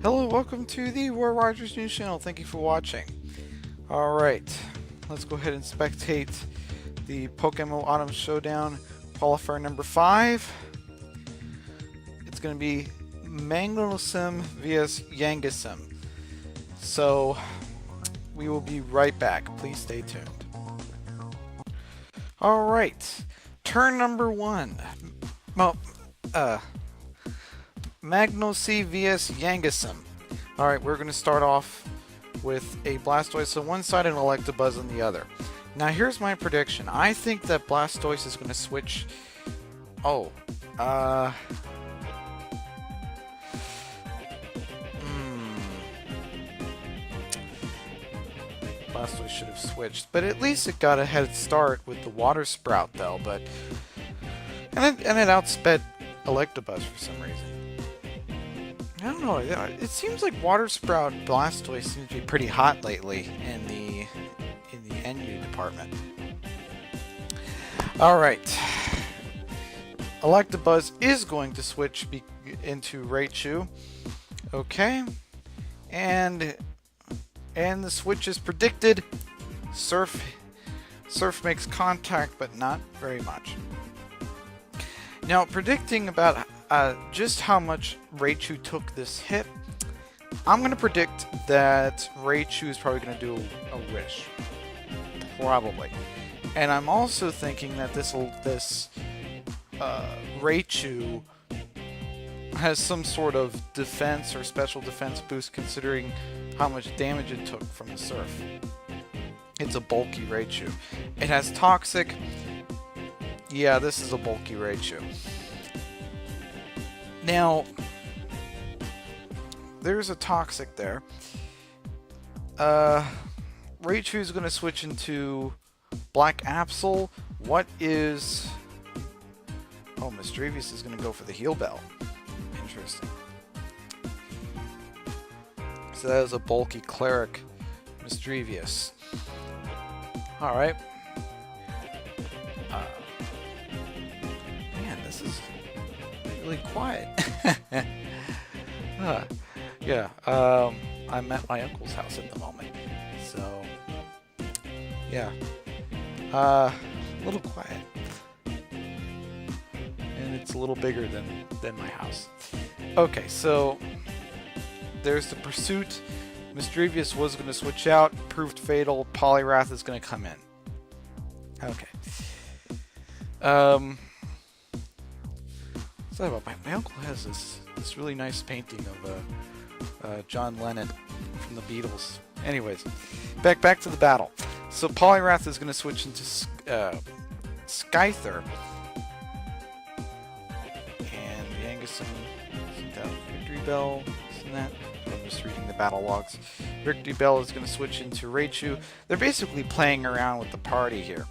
Hello, welcome to the War Rogers News Channel. Thank you for watching. Alright, let's go ahead and spectate the PokeMMO Autumn Showdown Qualifier number 5. It's going to be Magnusim vs Yangisim. So, we will be right back. Please stay tuned. Alright, turn number 1. Magnusim vs Yangisim. Alright, we're going to start off with a Blastoise on one side and Electabuzz on the other. Now here's my prediction. I think that Blastoise is going to switch... Blastoise should have switched, but at least it got a head start with the Water Sprout though, and it outsped Electabuzz for some reason. I don't know, it seems like Water Sprout Blastoise seems to be pretty hot lately in the NU department. Alright. Electabuzz is going to switch into Raichu. Okay. And the switch is predicted. Surf makes contact, but not very much. Now, predicting about just how much Raichu took this hit, I'm going to predict that Raichu is probably going to do a Wish. Probably. And I'm also thinking that this Raichu has some sort of defense or special defense boost considering how much damage it took from the Surf. It's a bulky Raichu. It has Toxic. Yeah, this is a bulky Raichu. Now, there's a Toxic there. Raichu is going to switch into Black Absol. What is... Oh, Misdreavus is going to go for the Heal Bell. Interesting. So that is a bulky Cleric Misdreavus. Alright. Man, this is really quiet. Yeah, I'm at my uncle's house at the moment. So, yeah. A little quiet. And it's a little bigger than my house. Okay, so there's the Pursuit. Misdreavus was going to switch out. Proved fatal. Poliwrath is going to come in. Okay. So my uncle has this really nice painting of John Lennon from the Beatles. Anyways, back to the battle. So Poliwrath is going to switch into Scyther. And Yangisim sent out Victory Bell. Isn't that? I'm just reading the battle logs. Victory Bell is going to switch into Raichu. They're basically playing around with the party here.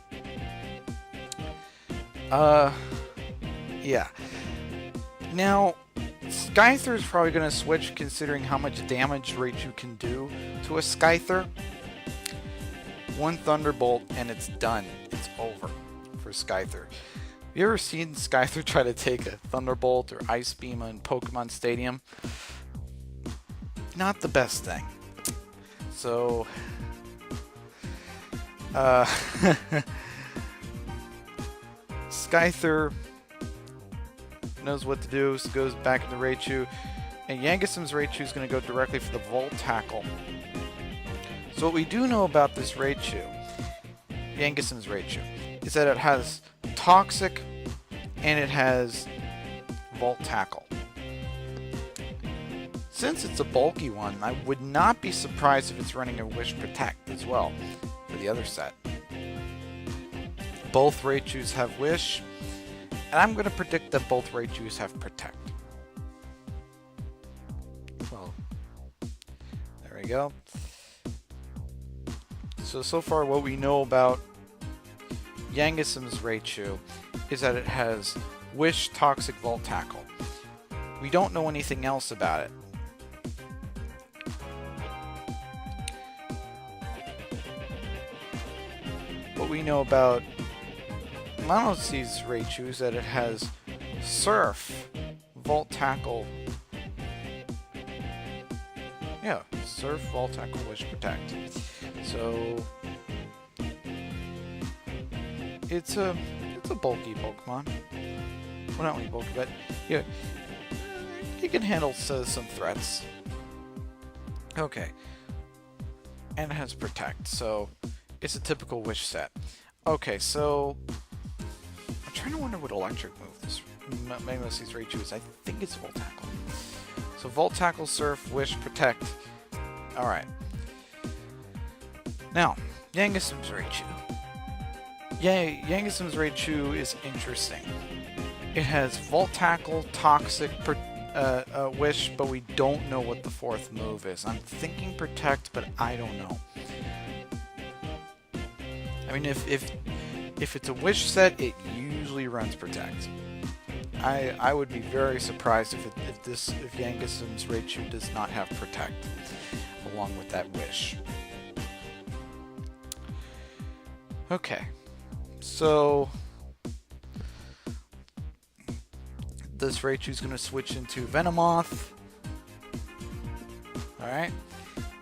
Yeah. Now, Scyther is probably going to switch considering how much damage Raichu can do to a Scyther. One Thunderbolt and it's done. It's over for Scyther. Have you ever seen Scyther try to take a Thunderbolt or Ice Beam in Pokemon Stadium? Not the best thing. So, Scyther knows what to do, so goes back into Raichu, and Yangisim's Raichu is going to go directly for the Volt Tackle. So what we do know about this Raichu, Yangisim's Raichu, is that it has Toxic and it has Volt Tackle. Since it's a bulky one, I would not be surprised if it's running a Wish Protect as well for the other set. Both Raichus have Wish, and I'm going to predict that both Raichus have Protect. Well, there we go. So far what we know about Yangisim's Raichu is that it has Wish, Toxic, Volt Tackle. We don't know anything else about it. What we know about Monoce's Raichu is that it has Surf, Volt Tackle, Yeah, Surf, Vault Tackle, Wish, Protect. So it's a bulky Pokemon. Well, not really bulky, but yeah, you can handle some threats. Okay, and it has Protect, so it's a typical Wish set. Okay, so I'm trying to wonder what electric move this Magnemocity's Raichu is. I think it's Volt Tackle. So Volt Tackle, Surf, Wish, Protect. Alright. Now, Yangasim's Raichu. Yangasim's Raichu is interesting. It has Volt Tackle, Toxic, Wish, but we don't know what the fourth move is. I'm thinking Protect, but I don't know. I mean, if it's a Wish set, it usually runs Protect. I would be very surprised if Yangasim's Raichu does not have Protect along with that Wish. Okay, so this Raichu's going to switch into Venomoth. Alright,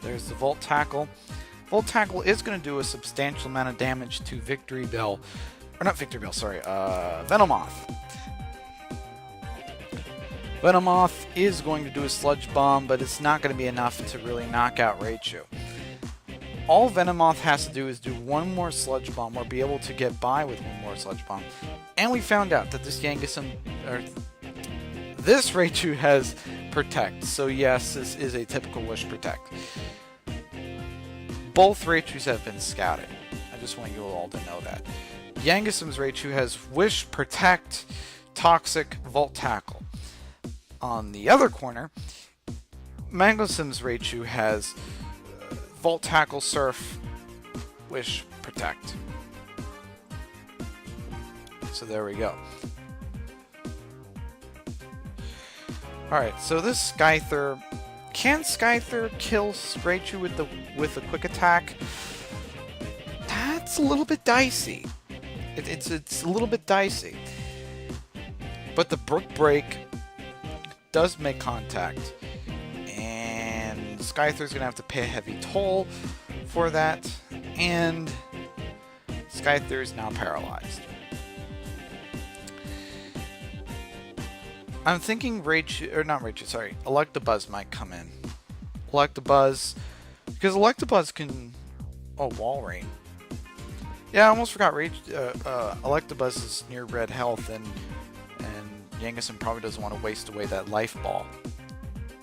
there's the Volt Tackle. Volt Tackle is going to do a substantial amount of damage to Victory Bell. Or not Victory Bell, sorry, Venomoth. Venomoth is going to do a Sludge Bomb, but it's not going to be enough to really knock out Raichu. All Venomoth has to do is do one more Sludge Bomb, or be able to get by with one more Sludge Bomb. And we found out that this Raichu has Protect. So yes, this is a typical Wish Protect. Both Raichus have been scouted. I just want you all to know that. Yangasim's Raichu has Wish, Protect, Toxic, Volt Tackle. On the other corner, Magnemocity's Raichu has Volt Tackle, Surf, Wish, Protect. So there we go. Alright, so this Scyther... Can Scyther kill Raichu with a quick attack? That's a little bit dicey. It's a little bit dicey. But the Brook Break does make contact, and Scyther's gonna have to pay a heavy toll for that, and Scyther is now paralyzed. I'm thinking Electabuzz might come in. Electabuzz, because Electabuzz can... Oh, Walrein. Yeah, I almost forgot Electabuzz is near red health, and Yangasim probably doesn't want to waste away that Life Ball.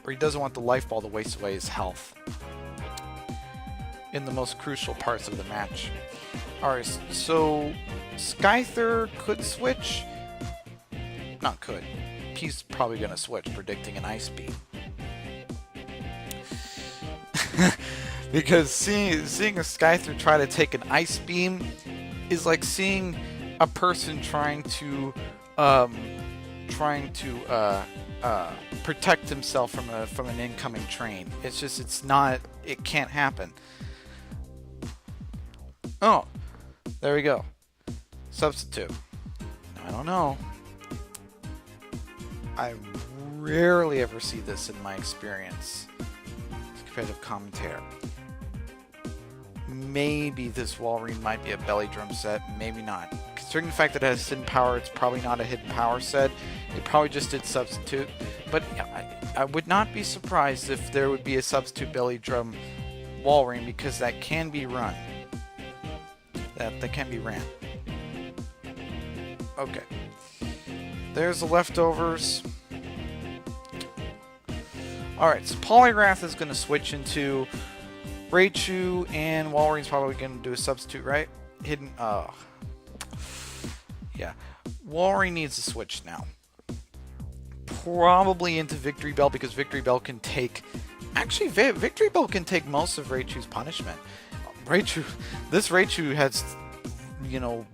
Or he doesn't want the Life Ball to waste away his health in the most crucial parts of the match. Alright, so Scyther could switch. Not could. He's probably going to switch, predicting an Ice Beam. Because seeing a Scyther try to take an Ice Beam is like seeing a person trying to protect himself from an incoming train. It can't happen. Oh, there we go. Substitute. I don't know. I rarely ever see this in my experience as a competitive commentator. Maybe this Walrein might be a belly drum set, maybe not. Considering the fact that it has hidden power, it's probably not a hidden power set. It probably just did substitute. But I would not be surprised if there would be a substitute belly drum Walrein, because that can be run. That can be ran. Okay. There's the leftovers. Alright, so Polygraph is going to switch into Raichu, and Walrein's probably going to do a substitute, right? Hidden... Yeah. Walrein needs to switch now. Probably into Victory Bell, because Victory Bell can take... Actually, Victory Bell can take most of Raichu's punishment. This Raichu has, you know,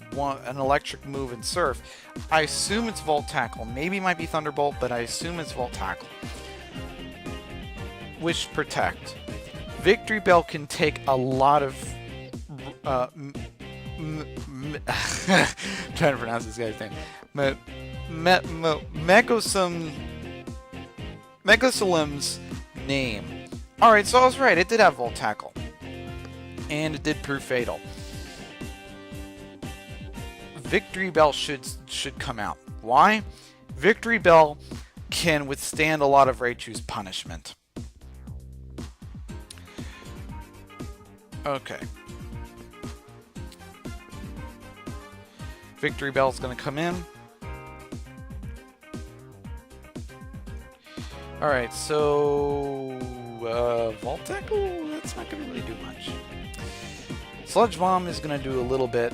an electric move and Surf. I assume it's Volt Tackle. Maybe it might be Thunderbolt, but I assume it's Volt Tackle. Wish, Protect. Victory Bell can take a lot of... trying to pronounce this guy's name. Megasalim's name Alright, so I was right. It did have Volt Tackle. And it did prove fatal. Victory Bell should come out. Why? Victory Bell can withstand a lot of Raichu's punishment. Okay. Victory Bell's going to come in. Alright, so Volt Tackle, that's not going to really do much. Sludge Bomb is going to do a little bit.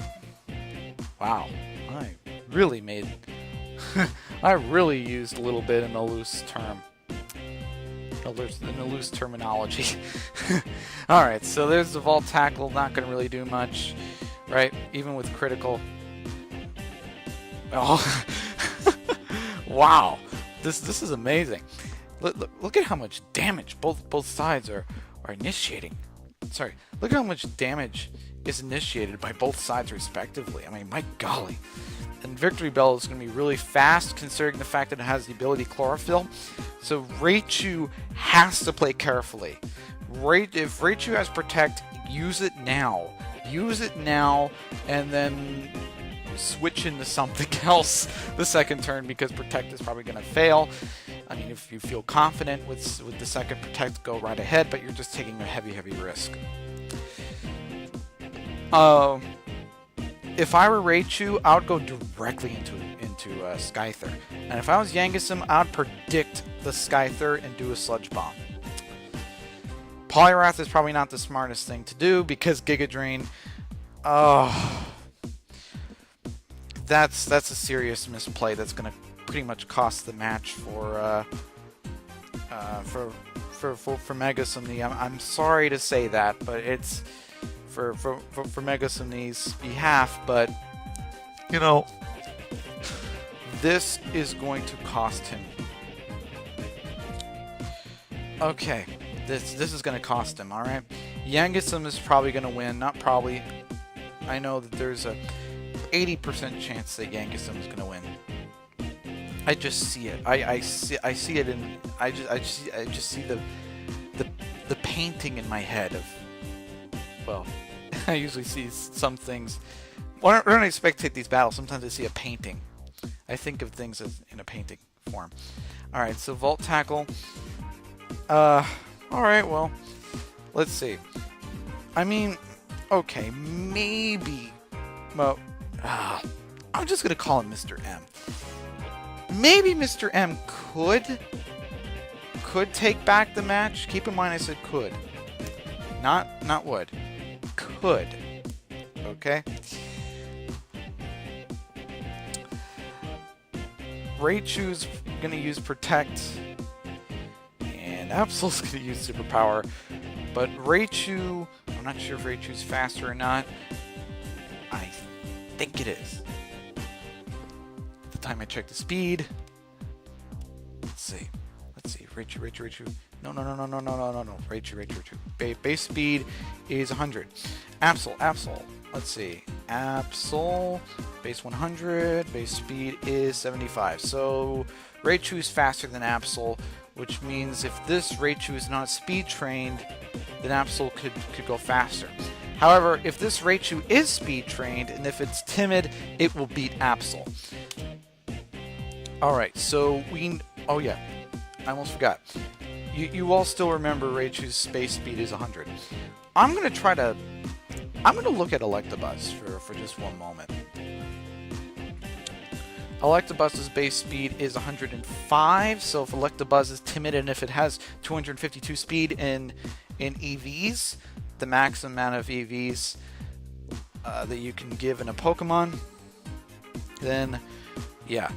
Wow, I really made... I really used a little bit in a loose term. In a loose terminology. Alright, so there's the Volt Tackle, not going to really do much. Right, even with critical. Oh, wow, this is amazing. Look at how much damage both sides are initiating. Sorry, look at how much damage is initiated by both sides respectively. I mean, my golly. And Victory Bell is going to be really fast, considering the fact that it has the ability Chlorophyll. So Raichu has to play carefully. If Raichu has Protect, use it now. Use it now, and then switch into something else the second turn, because Protect is probably going to fail. I mean, if you feel confident with the second Protect, go right ahead, but you're just taking a heavy risk. If I were Raichu, I would go directly into Skyther. And if I was Yangism, I would predict the Skyther and do a Sludge Bomb. Poliwrath is probably not the smartest thing to do, because Giga Drain, that's a serious misplay that's going to pretty much cost the match for Megasomni. I'm sorry to say that, but it's for Megasomni's behalf, but you know, this is going to cost him. Okay, this is going to cost him. All right, Yangism is probably going to win. Not probably. I know that there's a 80% chance that Yangism is going to win. I just see it. I see it in. I just see the painting in my head of. Well, I usually see some things. When I spectate these battles, sometimes I see a painting. I think of things as in a painting form. All right, so Volt Tackle. All right, well, let's see. I mean, okay, maybe. Well, I'm just gonna call him Mr. M. Maybe Mr. M could take back the match. Keep in mind I said could. Not would. Could. Okay? Raichu's gonna use Protect. And Absol's gonna use Superpower. But Raichu, I'm not sure if Raichu's faster or not. I think it is. At the time I checked the speed. Let's see. Raichu. No. Raichu. Base speed is 100. Absol. Let's see. Absol. Base 100. Base speed is 75. So Raichu is faster than Absol, which means if this Raichu is not speed trained, then Absol could go faster. However, if this Raichu is speed trained, and if it's timid, it will beat Absol. Alright, so oh yeah, I almost forgot. You all still remember Raichu's space speed is 100. I'm gonna look at Electabuzz for just one moment. Electabuzz's base speed is 105, so if Electabuzz is timid and if it has 252 speed in EVs, the max amount of EVs that you can give in a Pokemon, then yeah.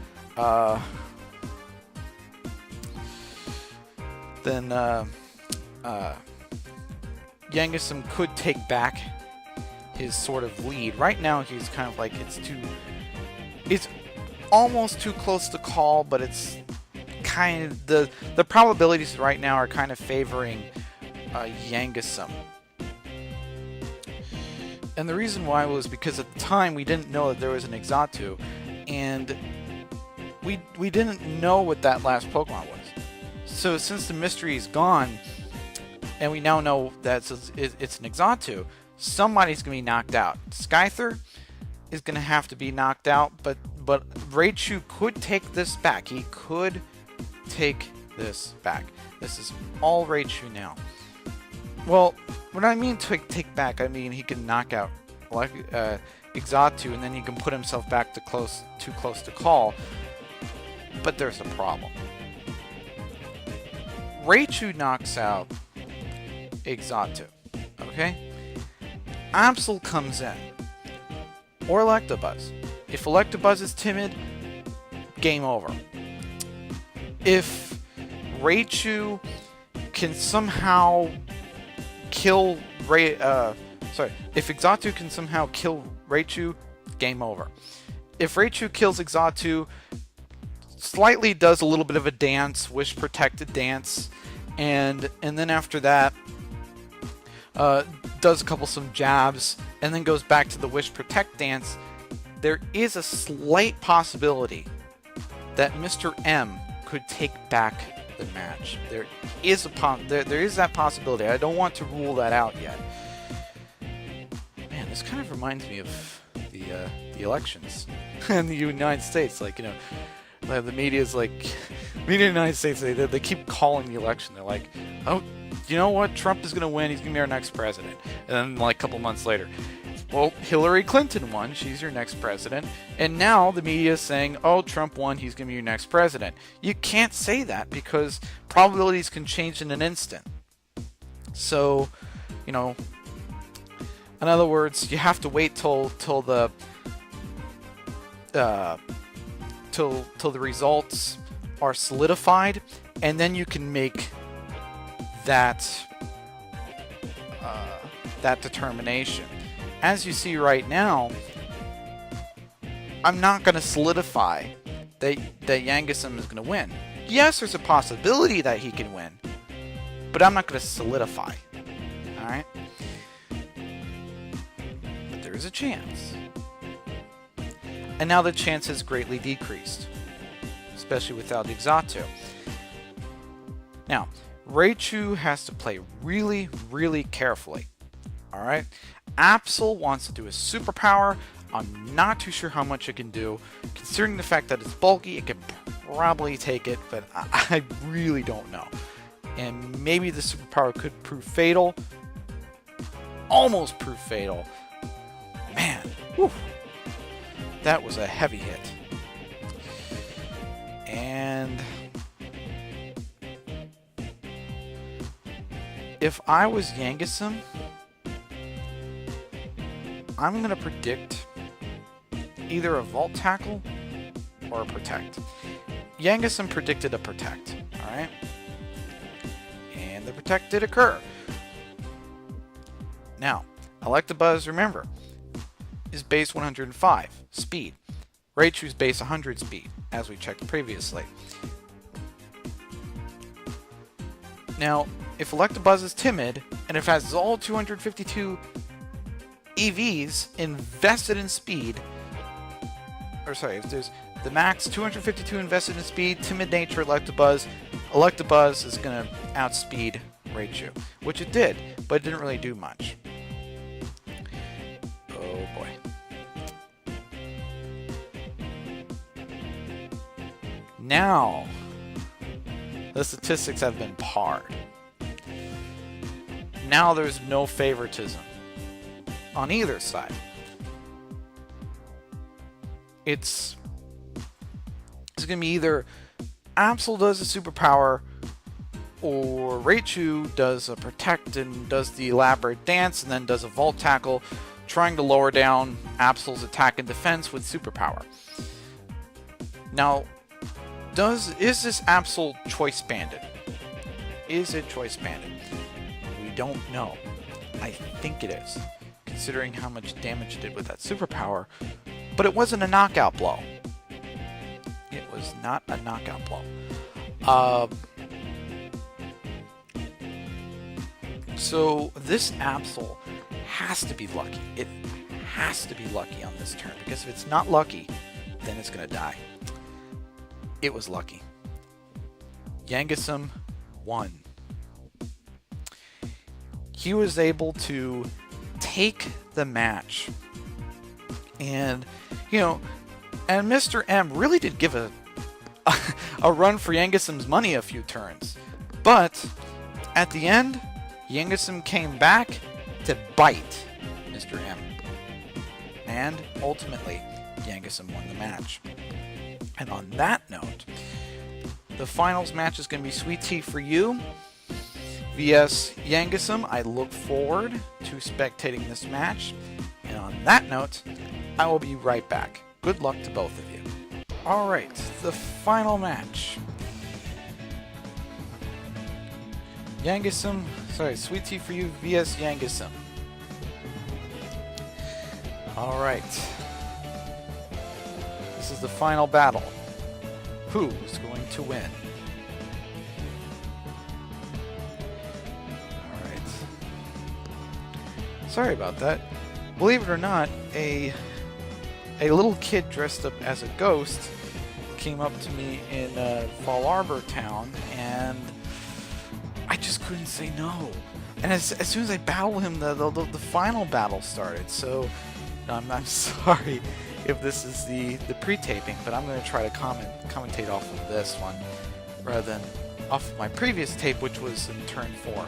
Yangism could take back his sort of lead. Right now he's kind of like it's almost too close to call, but it's kind of the probabilities right now are kind of favoring Yangism. And the reason why was because at the time we didn't know that there was an Exatu, and we didn't know what that last Pokemon was. So since the mystery is gone, and we now know that it's an Exatu, somebody's going to be knocked out. Skyther is going to have to be knocked out, but Raichu could take this back. He could take this back. This is all Raichu now. Well, when I mean take back, I mean he can knock out Exatu, and then he can put himself back too close to call. But there's a problem. Raichu knocks out Exatu. Okay? Absol comes in. Or Electabuzz. If Electabuzz is timid, game over. If Raichu can somehow kill if Exatu can somehow kill Raichu, game over. If Raichu kills Exatu, slightly does a little bit of a dance, wish protected dance, and then after that does some jabs, and then goes back to the wish protect dance, there is a slight possibility that Mr. M could take back the match. There is that possibility. I don't want to rule that out yet. Man, this kind of reminds me of the elections in the United States. Like, you know, the media's like, media in the United States, they keep calling the election. They're like, oh, you know what? Trump is going to win. He's going to be our next president. And then, like, a couple months later, well, Hillary Clinton won. She's your next president. And now the media is saying, oh, Trump won. He's going to be your next president. You can't say that because probabilities can change in an instant. So, you know, in other words, you have to wait till the results are solidified, and then you can make that determination. As you see right now, I'm not going to solidify that Yangasum is going to win. Yes, there's a possibility that he can win, but I'm not going to solidify. Alright? But there is a chance. And now the chance has greatly decreased, especially without Exatu. Now, Raichu has to play really, really carefully. Alright? Absol wants to do a superpower. I'm not too sure how much it can do. Considering the fact that it's bulky, it can probably take it, but I really don't know. And maybe the superpower could prove fatal. Almost prove fatal. Man, whew, that was a heavy hit. And if I was Yangasum, I'm going to predict either a Volt Tackle or a Protect. Yangasum predicted a Protect, alright? And the Protect did occur. Now, Electabuzz, remember, is base 105 speed. Raichu's base 100 speed, as we checked previously. Now, if Electabuzz is timid, and if it has all 252 EVs invested in speed, or sorry, if there's the max 252 invested in speed, timid nature Electabuzz is going to outspeed Raichu, which it did, but it didn't really do much. Oh boy. Now, the statistics have been parred. Now there's no favoritism on either side. It's going to be either Absol does a superpower, or Raichu does a Protect and does the elaborate dance and then does a Volt Tackle, trying to lower down Absol's attack and defense with superpower. Now, is this Absol choice banded? Is it choice banded? We don't know. I think it is, considering how much damage it did with that superpower, but it wasn't a knockout blow. It was not a knockout blow. So this Absol has to be lucky. It has to be lucky on this turn, because if it's not lucky, then it's going to die. It was lucky. Yangasum won. he was able to take the match. And, you know, and Mr. M really did give a run for Yangisim's money a few turns. But at the end, Yangisim came back to bite Mr. M. And ultimately, Yangisim won the match. And on that note, the finals match is going to be Sweet Tea for You vs Yangisim. I look forward to spectating this match. And on that note, I will be right back. Good luck to both of you. Alright, the final match. Sweet Tea for You vs Yangisim. Alright. This is the final battle. Who is going to win? Alright. Sorry about that. Believe it or not, a little kid dressed up as a ghost came up to me in Fall Arbor Town, and I just couldn't say no. And as soon as I battled him, the final battle started. So I'm sorry if this is the pre-taping, but I'm going to try to commentate off of this one rather than off of my previous tape, which was in turn 4. I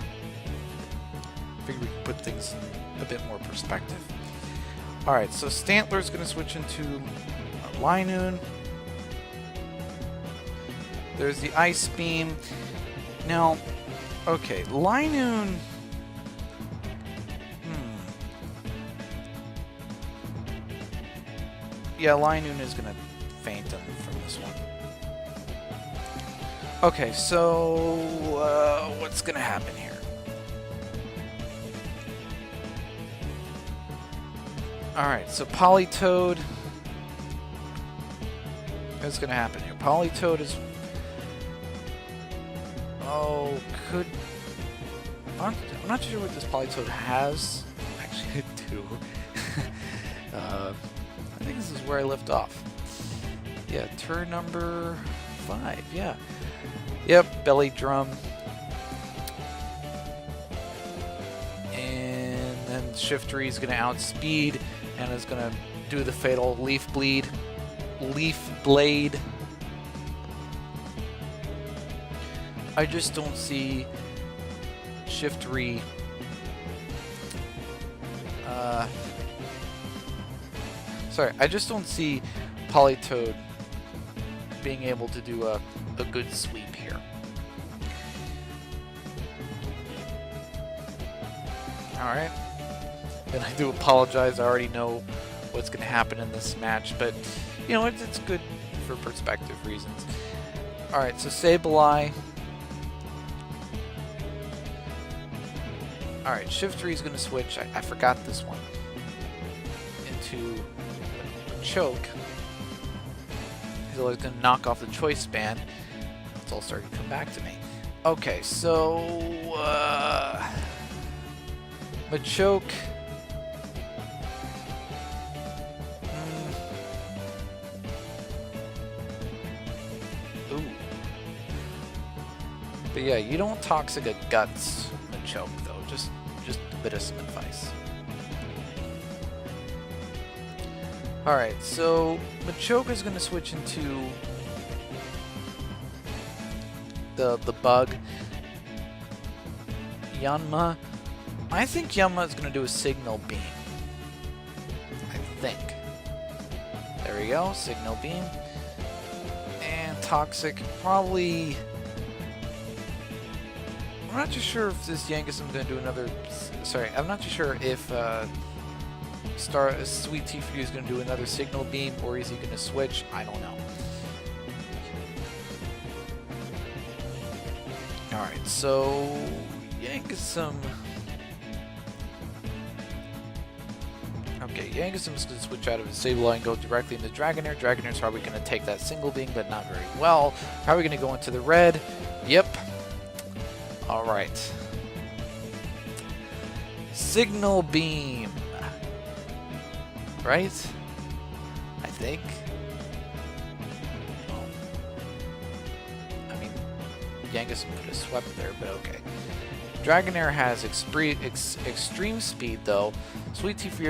figured we could put things in a bit more perspective. Alright, so Stantler's going to switch into Linoon. There's the Ice Beam. Now, okay, Linoon... Yeah, Linoon is going to faint him from this one. Okay, so what's going to happen here? Alright, so Politoed... What's going to happen here? Politoed is... Oh, could... I'm not sure what this Politoed has. Actually, I do. I think this is where I left off. Yeah, turn number 5, yeah. Yep, belly drum. And then Shiftry is going to outspeed and is going to do the fatal Leaf Blade. I just don't see Shiftry I just don't see Politoed being able to do a good sweep here. Alright. And I do apologize, I already know what's going to happen in this match, but, you know, it's good for perspective reasons. Alright, so Sableye. Alright, Shiftry is going to switch, I forgot this one, into Choke. He's always going to knock off the Choice Band. It's all starting to come back to me. Okay, so Machoke. Ooh. But yeah, you don't Toxic a Guts Machoke though. Just a bit of some advice. Alright, so Machoke is going to switch into the bug. Yanma. I think Yanma is going to do a Signal Beam. I think. There we go, Signal Beam. And Toxic, probably... I'm not too sure if this Yangisim is going to do another... Sorry, I'm not too sure if Sweet Tea for You is going to do another Signal Beam, or is he going to switch? I don't know. Alright, so Yangisim... Okay, Yangisim is going to switch out of his Sableye and go directly into Dragonair. Dragonair's probably going to take that single beam, but not very well. How are we going to go into the red? Yep. Alright. Signal Beam. Right? I think. Oh. I mean, Yangisim could have swept there, but okay. Dragonair has extreme speed, though. Sweet Tea for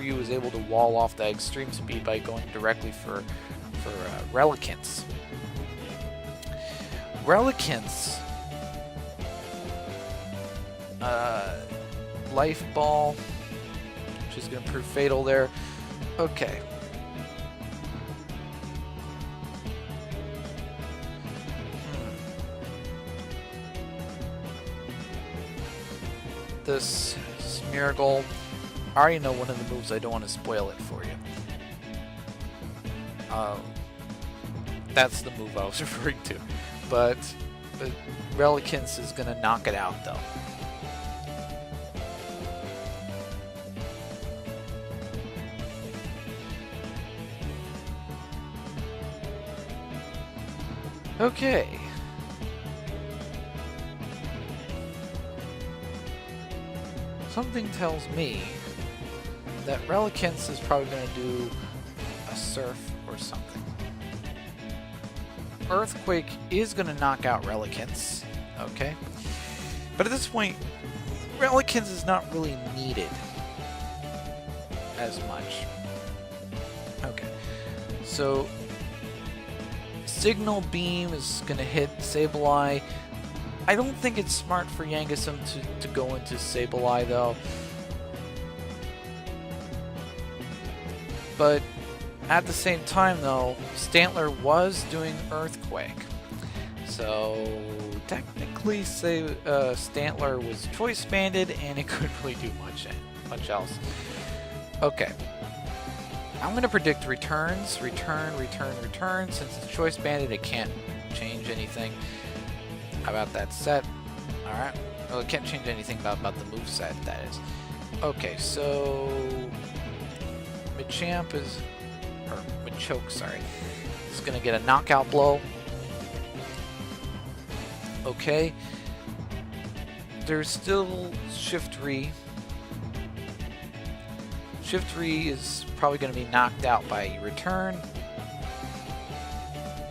You is able to wall off that extreme speed by going directly for Relicanth. Relicanth, Life Ball, which is going to prove fatal there. Okay. This Smeargle, I already know one of the moves. I don't want to spoil it for you. That's the move I was referring to. But Relicanth is going to knock it out, though. Okay. Something tells me that Relicanth is probably going to do a Surf or something. Earthquake is going to knock out Relicanth, okay? But at this point, Relicanth is not really needed as much. Okay, so Signal Beam is going to hit Sableye. I don't think it's smart for Yangasum to go into Sableye, though. But at the same time, though, Stantler was doing Earthquake. So technically, Stantler was choice banded, and it couldn't really do much else. Okay. I'm going to predict returns. Return. Since it's choice banded, it can't change anything. How about that set? Alright. Well, it can't change anything about the move set, that is. Okay, so Machamp is, or Machoke, sorry, is going to get a knockout blow. Okay. There's still Shiftry. Shiftry is probably going to be knocked out by Return.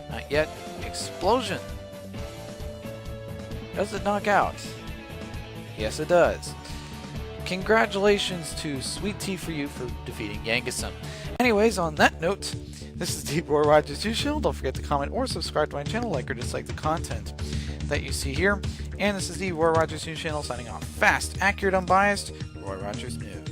Not yet. Explosion. Does it knock out? Yes, it does. Congratulations to Sweet Tea for You for defeating Yangasum. Anyways, on that note, this is Roy Rogers 2 Channel. Don't forget to comment or subscribe to my channel, like or dislike the content that you see here. And this is the Roy Rogers 2 Channel signing off. Fast, accurate, unbiased, Roy Rogers News.